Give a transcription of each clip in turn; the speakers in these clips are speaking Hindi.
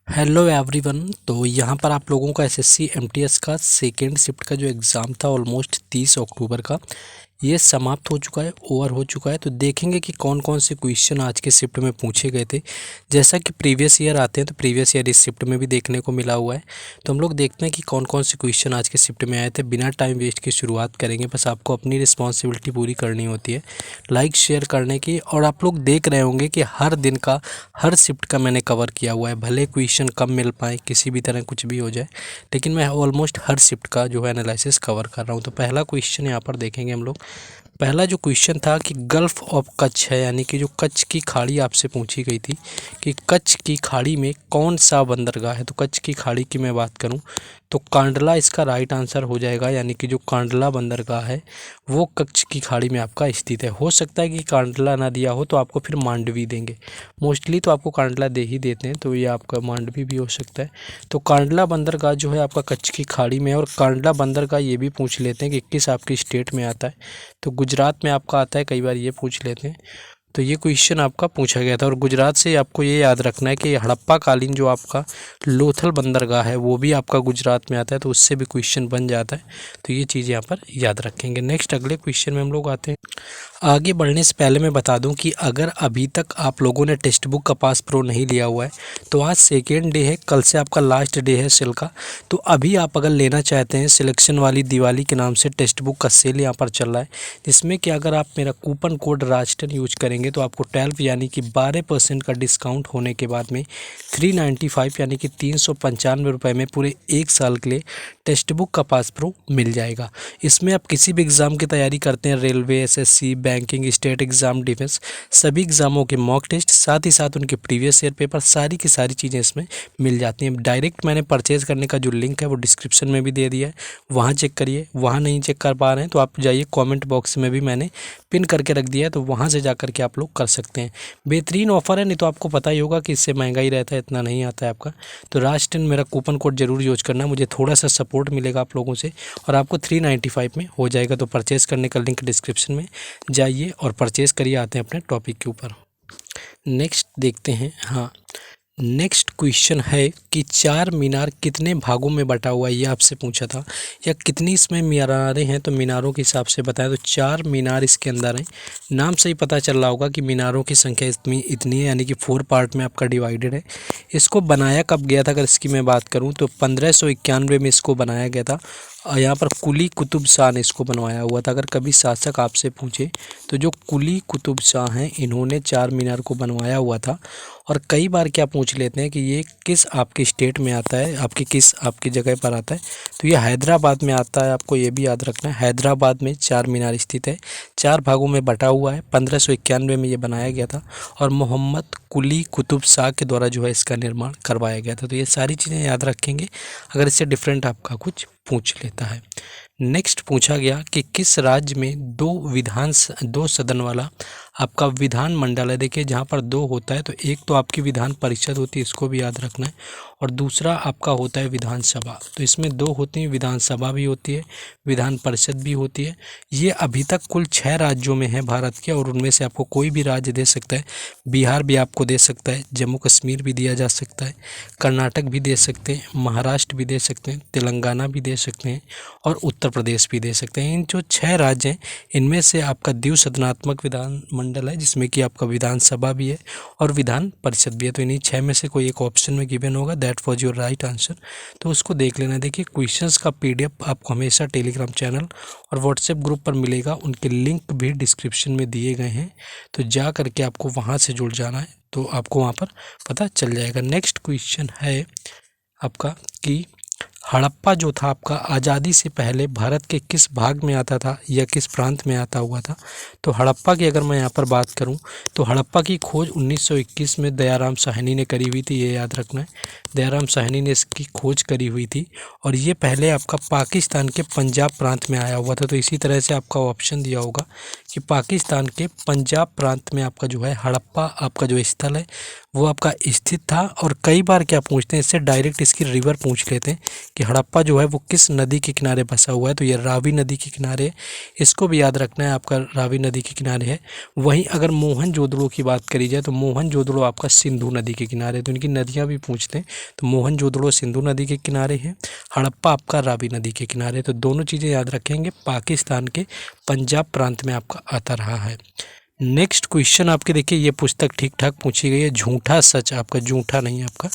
Hello everyone. तो यहाँ पर आप लोगों का एसएससी एमटीएस का सेकेंड शिफ्ट का जो एग्ज़ाम था ऑलमोस्ट 30 अक्टूबर का ये समाप्त हो चुका है, ओवर हो चुका है। तो देखेंगे कि कौन कौन से क्वेश्चन आज के शिफ्ट में पूछे गए थे। जैसा कि प्रीवियस ईयर आते हैं तो प्रीवियस ईयर इस शिफ्ट में भी देखने को मिला हुआ है। तो हम लोग देखते हैं कि कौन कौन से क्वेश्चन आज के शिफ्ट में आए थे। बिना टाइम वेस्ट की शुरुआत करेंगे। बस आपको अपनी रिस्पॉन्सिबिलिटी पूरी करनी होती है लाइक शेयर करने की। और आप लोग देख रहे होंगे कि हर दिन का हर शिफ्ट का मैंने कवर किया हुआ है। भले क्वेश्चन कम मिल पाए, किसी भी तरह कुछ भी हो जाए, लेकिन मैं ऑलमोस्ट हर शिफ्ट का जो है एनालिसिस कवर कर रहा हूँ। तो पहला क्वेश्चन यहाँ पर देखेंगे हम लोग। पहला जो क्वेश्चन था कि गल्फ ऑफ कच्छ है, यानी कि जो कच्छ की खाड़ी आपसे पूछी गई थी कि कच्छ की खाड़ी में कौन सा बंदरगाह है। तो कच्छ की खाड़ी की मैं बात करूं तो कांडला इसका राइट आंसर हो जाएगा। यानी कि जो कांडला बंदरगाह है वो कच्छ की खाड़ी में आपका स्थित है। हो सकता है कि कांडला ना दिया हो तो आपको फिर मांडवी देंगे। मोस्टली तो आपको कांडला दे ही देते हैं, तो ये आपका मांडवी भी हो सकता है। तो कांडला बंदरगाह जो है आपका कच्छ की खाड़ी में है। और कांडला बंदरगाह ये भी पूछ लेते हैं कि किस आपकी स्टेट में आता है। तो गुजरात में आपका आता है, कई बार ये पूछ लेते हैं। तो ये क्वेश्चन आपका पूछा गया था। और गुजरात से आपको ये याद रखना है कि हड़प्पा कालीन जो आपका लोथल बंदरगाह है वो भी आपका गुजरात में आता है, तो उससे भी क्वेश्चन बन जाता है। तो ये चीज़ यहाँ पर याद रखेंगे। नेक्स्ट अगले क्वेश्चन में हम लोग आते हैं। आगे बढ़ने से पहले मैं बता दूं कि अगर अभी तक आप लोगों ने टेक्स्ट बुक का पास प्रो नहीं लिया हुआ है तो आज सेकेंड डे है, कल से आपका लास्ट डे है सेल का। तो अभी आप अगर लेना चाहते हैं, सिलेक्शन वाली दिवाली के नाम से टेक्स्ट बुक का सेल यहाँ पर चल रहा है, जिसमें कि अगर आप मेरा कूपन कोड राजटन यूज करेंगे तो आपको 12 यानी कि 12% का डिस्काउंट होने के बाद में 395 यानी कि 395 रुपये में पूरे 1 साल के लिए टेक्स्ट बुक का पास प्रो मिल जाएगा। इसमें आप किसी भी एग्ज़ाम की तैयारी करते हैं, railway, SSC, banking, state exam, defence, सभी एग्ज़ामों के मॉक टेस्ट, साथ ही साथ उनके प्रीवियस ईयर पेपर, सारी की सारी चीज़ें इसमें मिल जाती हैं। डायरेक्ट मैंने परचेज़ करने का जो लिंक है वो डिस्क्रिप्शन में भी दे दिया है, वहाँ चेक करिए। वहाँ नहीं चेक कर पा रहे हैं तो आप जाइए, कमेंट बॉक्स में भी मैंने पिन करके रख दिया है, तो वहाँ से जा कर के आप लोग कर सकते हैं। बेहतरीन ऑफर है, नहीं तो आपको पता ही होगा कि इससे महंगा ही रहता है, इतना नहीं आता है आपका। तो राजटन मेरा कूपन कोड जरूर यूज करना, मुझे थोड़ा सा सपोर्ट मिलेगा आप लोगों से और आपको 395 में हो जाएगा। तो परचेज़ करने का लिंक डिस्क्रिप्शन में जाइए और परचेज़ करिए। आते हैं अपने टॉपिक के ऊपर। नेक्स्ट देखते हैं। हाँ, नेक्स्ट क्वेश्चन है कि चार मीनार कितने भागों में बटा हुआ है, ये आपसे पूछा था। या कितनी इसमें मीनारें हैं, तो मीनारों के हिसाब से बताएं। तो 4 मीनार इसके अंदर हैं। नाम से ही पता चल रहा होगा कि मीनारों की संख्या इतनी है, यानी कि 4 पार्ट में आपका डिवाइडेड है। इसको बनाया कब गया था, अगर इसकी मैं बात करूं तो 1591 में इसको बनाया गया था। यहाँ पर कुली कुतुब शाह ने इसको बनवाया हुआ था। अगर कभी शासक आपसे पूछे तो जो कुली कुतुब शाह हैं इन्होंने 4 मीनार को बनवाया हुआ था। और कई बार क्या पूछ लेते हैं कि ये किस आपकी स्टेट में आता है, आपकी जगह पर आता है। तो ये हैदराबाद में आता है, आपको ये भी याद रखना है। हैदराबाद में 4 मीनार स्थित है, 4 भागों में बटा हुआ है। 1591 में ये बनाया गया था और मोहम्मद कुली कुतुब शाह के द्वारा जो है इसका निर्माण करवाया गया था। तो ये सारी चीज़ें याद रखेंगे अगर इससे डिफरेंट आपका कुछ पूछ लेता है। नेक्स्ट पूछा गया कि किस राज्य में दो सदन वाला आपका विधान मंडल है। देखिए जहाँ पर 2 होता है तो एक तो आपकी विधान परिषद होती है, इसको भी याद रखना है, और दूसरा आपका होता है विधानसभा। तो इसमें 2 होती हैं, विधानसभा भी होती है, विधान परिषद भी होती है। ये अभी तक कुल 6 राज्यों में है भारत के, और उनमें से आपको कोई भी राज्य दे सकता है। बिहार भी आपको दे सकता है, जम्मू कश्मीर भी दिया जा सकता है, कर्नाटक भी दे सकते हैं, महाराष्ट्र भी दे सकते हैं, तेलंगाना भी दे सकते हैं और उत्तर प्रदेश भी दे सकते हैं। इन जो 6 राज्य हैं इनमें से आपका द्विसदनात्मक विधान मंडल है, जिसमें कि आपका विधानसभा भी है और विधान परिषद भी है। तो इन्हीं 6 में से कोई एक ऑप्शन में गिवन होगा, that was your right answer. तो उसको देख लेना। देखिए क्वेश्चंस का पीडीएफ आपको हमेशा टेलीग्राम चैनल और व्हाट्सएप ग्रुप पर मिलेगा, उनके लिंक भी डिस्क्रिप्शन में दिए गए हैं। तो जा करके आपको वहाँ से जुड़ जाना है, तो आपको वहाँ पर पता चल जाएगा। नेक्स्ट क्वेश्चन है आपका कि हड़प्पा जो था आपका आज़ादी से पहले भारत के किस भाग में आता था या किस प्रांत में आता हुआ था। तो हड़प्पा की अगर मैं यहाँ पर बात करूँ तो हड़प्पा की खोज 1921 में दयाराम साहनी ने करी हुई थी, ये याद रखना है। दयाराम साहनी ने इसकी खोज करी हुई थी और ये पहले आपका पाकिस्तान के पंजाब प्रांत में आया हुआ था। तो इसी तरह से आपका ऑप्शन दिया होगा कि पाकिस्तान के पंजाब प्रांत में आपका जो है हड़प्पा आपका जो स्थल है वो आपका स्थित था। और कई बार क्या पूछते हैं, इससे डायरेक्ट इसकी रिवर पूछ लेते हैं कि हड़प्पा जो है वो किस नदी के किनारे बसा हुआ है, तो ये रावी नदी के किनारे, इसको भी याद रखना है, आपका रावी नदी के किनारे है। वहीं अगर मोहनजोदड़ो की बात करी जाए तो मोहनजोदड़ो आपका सिंधु नदी के किनारे, तो इनकी नदियाँ भी पूछते हैं, तो मोहनजोदड़ो सिंधु नदी के किनारे है, हड़प्पा आपका रावी नदी के किनारे। तो दोनों चीज़ें याद रखेंगे, पाकिस्तान के पंजाब प्रांत में आपका आता रहा है। नेक्स्ट क्वेश्चन आपके देखिए, ये पुस्तक ठीक ठाक पूछी गई है, झूठा सच, आपका झूठा नहीं है, आपका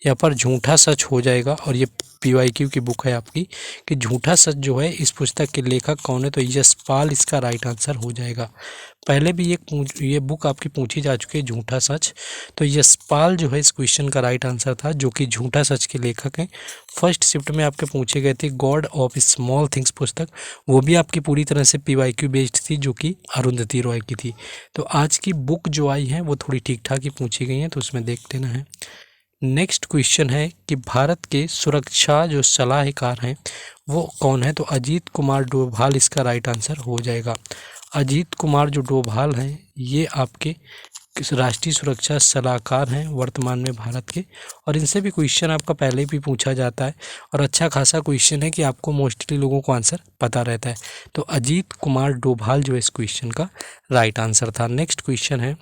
यहाँ पर झूठा सच हो जाएगा। और ये PYQ की बुक है आपकी कि झूठा सच जो है, इस पुस्तक के लेखक कौन है, तो यशपाल इसका राइट आंसर हो जाएगा। पहले भी ये बुक आपकी पूछी जा चुकी है, झूठा सच, तो यशपाल जो है इस क्वेश्चन का राइट आंसर था, जो कि झूठा सच के लेखक हैं। फर्स्ट शिफ्ट में आपके पूछे गए थे गॉड ऑफ स्मॉल थिंग्स पुस्तक, वो भी आपकी पूरी तरह से PYQ बेस्ड थी, जो कि अरुंधति रॉय की थी। तो आज की बुक जो आई है वो थोड़ी ठीक ठाक ही पूछी गई हैं, तो उसमें देख लेना है। नेक्स्ट क्वेश्चन है कि भारत के सुरक्षा जो सलाहकार हैं वो कौन है, तो अजीत कुमार डोभाल इसका राइट आंसर हो जाएगा। अजीत कुमार जो डोभाल हैं ये आपके राष्ट्रीय सुरक्षा सलाहकार हैं वर्तमान में भारत के, और इनसे भी क्वेश्चन आपका पहले भी पूछा जाता है, और अच्छा खासा क्वेश्चन है कि आपको मोस्टली लोगों को आंसर पता रहता है। तो अजीत कुमार डोभाल जो इस क्वेश्चन का राइट आंसर था। नेक्स्ट क्वेश्चन है,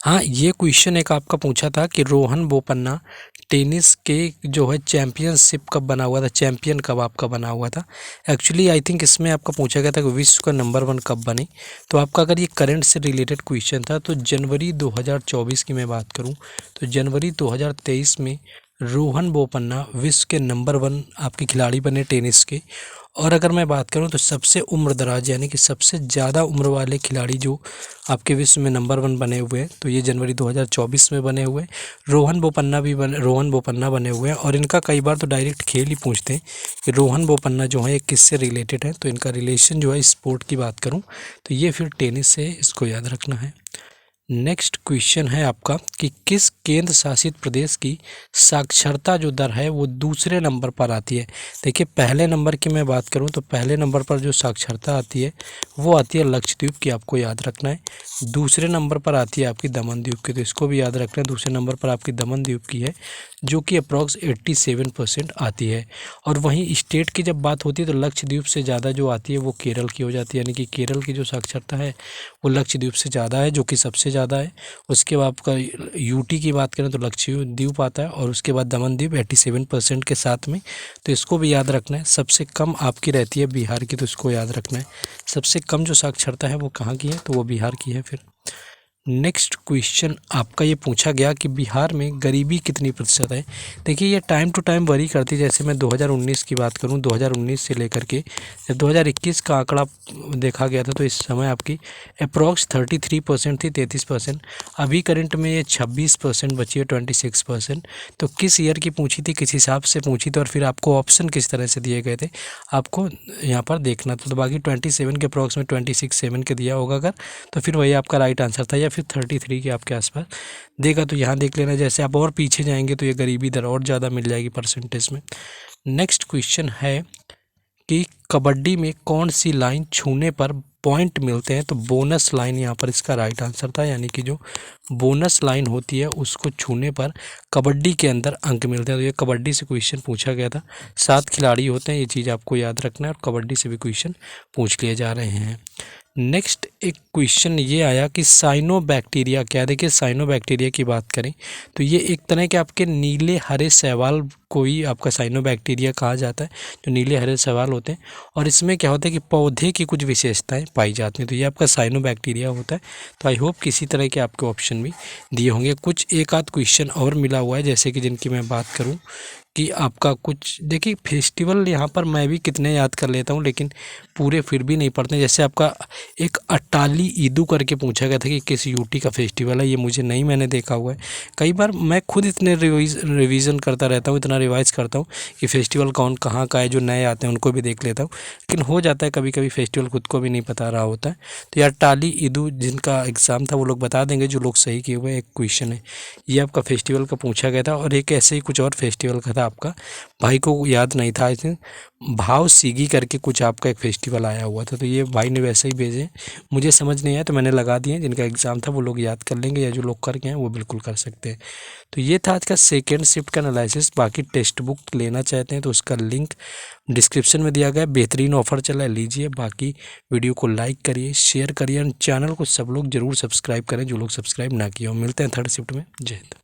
हाँ ये क्वेश्चन एक आपका पूछा था कि रोहन बोपन्ना टेनिस के जो है चैम्पियनशिप कब बना हुआ था, चैम्पियन कब आपका बना हुआ था। एक्चुअली आई थिंक इसमें आपका पूछा गया था कि विश्व का नंबर 1 कब बने, तो आपका अगर ये करंट से रिलेटेड क्वेश्चन था तो जनवरी 2024 की मैं बात करूं तो जनवरी 2023 में रोहन बोपन्ना विश्व के नंबर 1 आपके खिलाड़ी बने टेनिस के। और अगर मैं बात करूं तो सबसे उम्र दराज यानी कि सबसे ज़्यादा उम्र वाले खिलाड़ी जो आपके विश्व में नंबर 1 बने हुए हैं, तो ये जनवरी 2024 में बने हुए रोहन बोपन्ना बने हुए हैं। और इनका कई बार तो डायरेक्ट खेल ही पूछते हैं कि रोहन बोपन्ना जो है किससे रिलेटेड है, तो इनका रिलेशन जो है स्पोर्ट की बात करूँ तो ये फिर टेनिस से, इसको याद रखना है। नेक्स्ट क्वेश्चन है आपका कि किस केंद्र शासित प्रदेश की साक्षरता जो दर है वो दूसरे नंबर पर आती है। देखिए पहले नंबर की मैं बात करूं तो पहले नंबर पर जो साक्षरता आती है वो आती है लक्षद्वीप की, आपको याद रखना है। दूसरे नंबर पर आती है आपकी दमन द्वीप की, तो इसको भी याद रखना है। दूसरे नंबर पर आपकी दमन द्वीप की है जो कि अप्रॉक्स 87% आती है। और वहीं स्टेट की जब बात होती है तो लक्षद्वीप से ज़्यादा जो आती है वो केरल की हो जाती है, यानी कि केरल की जो साक्षरता है वो लक्षद्वीप से ज़्यादा है, जो कि सबसे ज़्यादा है। उसके बाद आपका यूटी की बात करें तो लक्षद्वीप आता है, और उसके बाद दमन द्वीप 87% के साथ में, तो इसको भी याद रखना है। सबसे कम आपकी रहती है बिहार की, तो इसको याद रखना है। सबसे कम जो साक्षरता है वो कहाँ की है, तो वो बिहार की है। फिर नेक्स्ट क्वेश्चन आपका ये पूछा गया कि बिहार में गरीबी कितनी प्रतिशत है। देखिए ये टाइम टू टाइम वरी करती है, जैसे मैं 2019 की बात करूं 2019 से लेकर के जब 2021 का आंकड़ा देखा गया था तो इस समय आपकी अप्रॉक्स 33% थी, 33%। अभी करंट में ये 26% बची है, 26%। तो किस ईयर की पूछी थी, किस हिसाब से पूछी थी, और फिर आपको ऑप्शन किस तरह से दिए गए थे आपको यहाँ पर देखना था। तो बाकी 27 के अप्रॉक्स में 26.7 के दिया होगा अगर, तो फिर वही आपका राइट आंसर था, या फिर 33 के आपके आसपास देगा। तो यहाँ देख लेना, जैसे आप और पीछे जाएंगे तो ये गरीबी दर और ज़्यादा मिल जाएगी परसेंटेज में। नेक्स्ट क्वेश्चन है कि कबड्डी में कौन सी लाइन छूने पर पॉइंट मिलते हैं, तो बोनस लाइन यहाँ पर इसका राइट आंसर था, यानी कि जो बोनस लाइन होती है उसको छूने पर कबड्डी के अंदर अंक मिलते हैं। तो ये कबड्डी से क्वेश्चन पूछा गया था, 7 खिलाड़ी होते हैं, ये चीज़ आपको याद रखना है, और कबड्डी से भी क्वेश्चन पूछ लिए जा रहे हैं। नेक्स्ट एक क्वेश्चन ये आया कि साइनोबैक्टीरिया क्या है। देखिए साइनोबैक्टीरिया की बात करें तो ये एक तरह के आपके नीले हरे शैवाल को ही आपका साइनोबैक्टीरिया कहा जाता है, जो नीले हरे शैवाल होते हैं। और इसमें क्या होता है कि पौधे की कुछ विशेषताएं पाई जाती हैं, तो ये आपका साइनोबैक्टीरिया होता है। तो आई होप किसी तरह के आपके ऑप्शन भी दिए होंगे। कुछ एक आध क्वेश्चन और मिला हुआ है, जैसे कि जिनकी मैं बात करूँ कि आपका कुछ देखिए फेस्टिवल यहाँ पर मैं भी कितने याद कर लेता हूँ, लेकिन पूरे फिर भी नहीं पढ़ते। जैसे आपका एक अट्टाली ईदू करके पूछा गया था कि किस यूटी का फेस्टिवल है, ये मुझे नहीं मैंने देखा हुआ है। कई बार मैं खुद इतने रिवीजन करता रहता हूँ, इतना रिवाइज करता हूँ कि फेस्टिवल कौन कहाँ का है, जो नए आते हैं उनको भी देख लेता हूँ, लेकिन हो जाता है कभी कभी फेस्टिवल खुद को भी नहीं पता रहा होता है। तो ये अट्टाली ईदू जिनका एग्ज़ाम था वो लोग बता देंगे, जो लोग सही किए हुए। एक क्वेश्चन है ये आपका फेस्टिवल का पूछा गया था, और एक ऐसे ही कुछ और फेस्टिवल का था था आपका, भाई को याद नहीं था। आई थिंक भाव सीगी करके कुछ आपका एक फेस्टिवल आया हुआ था, तो ये भाई ने वैसे ही भेजे, मुझे समझ नहीं आया तो मैंने लगा दिए। जिनका एग्ज़ाम था वो लोग याद कर लेंगे, या जो लोग कर गए हैं वो बिल्कुल कर सकते हैं। तो ये था आज का सेकेंड शिफ्ट का एनालिसिस। बाकी टेक्स्ट बुक लेना चाहते हैं तो उसका लिंक डिस्क्रिप्शन में दिया गया है, बेहतरीन ऑफर चला है, लीजिए। बाकी वीडियो को लाइक करिए, शेयर करिए, और चैनल को सब लोग जरूर सब्सक्राइब करें जो लोग सब्सक्राइब ना किए हो। मिलते हैं थर्ड शिफ्ट में। जय हिंद।